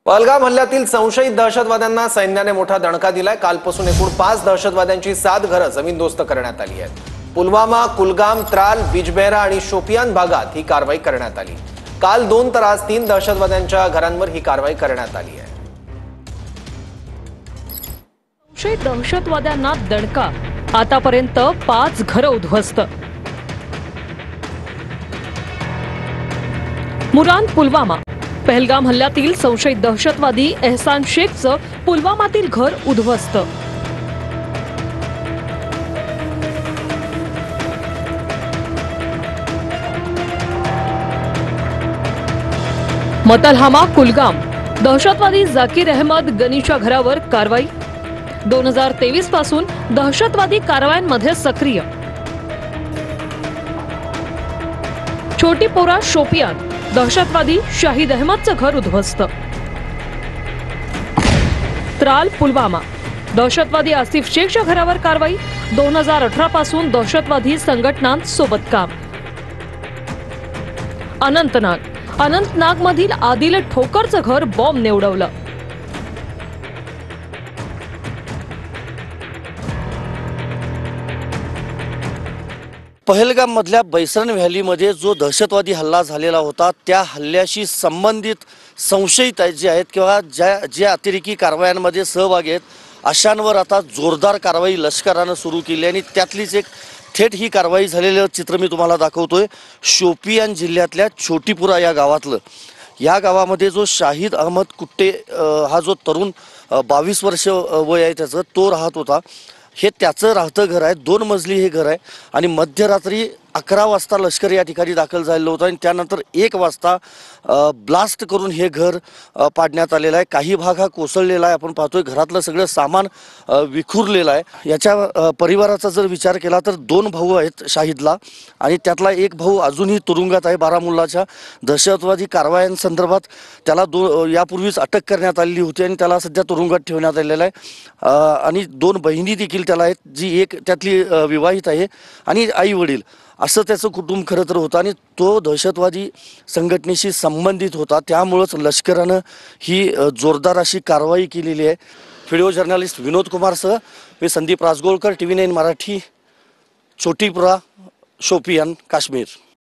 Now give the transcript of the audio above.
पहलगाम हल्ल्यातील संशयित दहशतवाद्यांना सैन्याने मोठा दणका दिलाय। कालपासून एकूण 5 दहशतवाद्यांची 7 घरं जमीनदोस्त करण्यात आली आहेत। पुलवामा, कुलगाम, त्राल, बिजबेहरा आणि शोपियान भागात ही कारवाई करण्यात आली। काल 2 तर आज 3 दहशतवाद्यांच्या घरांवर ही कारवाई करण्यात आली आहे। संशयित दहशतवाद्यांना दणका, आतापर्यंत 5 घरं उद्ध्वस्त। मुरान, पुलवामा पहलगाम हल्ल्यातील संशयित दहशतवादी एहसान शेखचं पुलवामातील घर उद्ध्वस्त। मतलहामा, कुलगाम दहशतवादी जाकीर अहमद गनीच्या घरावर कारवाई। 2023 पासून दहशतवादी कारवायांमध्ये सक्रिय। छोटीपोरा, शोपियान दहशतवादी शाहिद अहमदचं घर उद्ध्वस्त। त्राल, पुलवामा दहशतवादी आसिफ शेखच्या घरावर कारवाई। 2018 पासून दहशतवादी संघटनांसोबत काम। अनंतनागमधील आदिल ठोकरचं घर बॉम्बने उडवलं। पहलगाम मधल्या बैसन व्हॅलीमध्ये जो दहशतवादी हल्ला झालेला होता त्या हल्ल्याशी संबंधित संशयित जे आहेत किंवा जे अतिरेकी कारवायांमध्ये सहभागी आहेत अशांवर आता जोरदार कारवाई लष्करानं सुरू केली आणि त्यातलीच एक थेट ही कारवाई झालेलं चित्र मी तुम्हाला दाखवतोय। शोपियान जिल्ह्यातल्या छोटीपुरा या गावातलं। या गावामध्ये जो शाहिद अहमद कुट्टे हा जो तरुण 22 वर्ष वय आहे त्याचं, तो राहत होता। हे त्याचं राहतं घर आहे, 2 मजली हे घर आहे आणि मध्यरात्री 11 वाजता लष्कर या ठिकाणी दाखल झालेलं होतं आणि त्यानंतर 1 वाजता ब्लास्ट करून हे घर पाडण्यात आलेलं आहे। काही भाग हा कोसळलेला आहे, आपण पाहतोय घरातलं सगळं सामान विखुरलेलं आहे। याच्या परिवाराचा जर विचार केला तर 2 भाऊ आहेत शाहिदला आणि त्यातला एक भाऊ अजूनही तुरुंगात आहे। बारामुल्लाच्या दहशतवादी कारवायांसंदर्भात त्याला यापूर्वीच अटक करण्यात आलेली होती आणि त्याला सध्या तुरुंगात ठेवण्यात आलेलं आहे। आणि 2 बहिणी देखील त्याला आहेत, जी एक त्यातली विवाहित आहे आणि आई वडील असं त्याचं कुटुंब खरं तर होतं आणि तो दहशतवादी संघटनेशी संबंधित होता। त्यामुळेच लष्करानं ही जोरदार अशी कारवाई केलेली आहे। व्हिडिओ जर्नलिस्ट विनोद कुमारसह मी संदीप राजगोळकर, TV9 मराठी, छोटीपुरा, शोपियान, काश्मीर।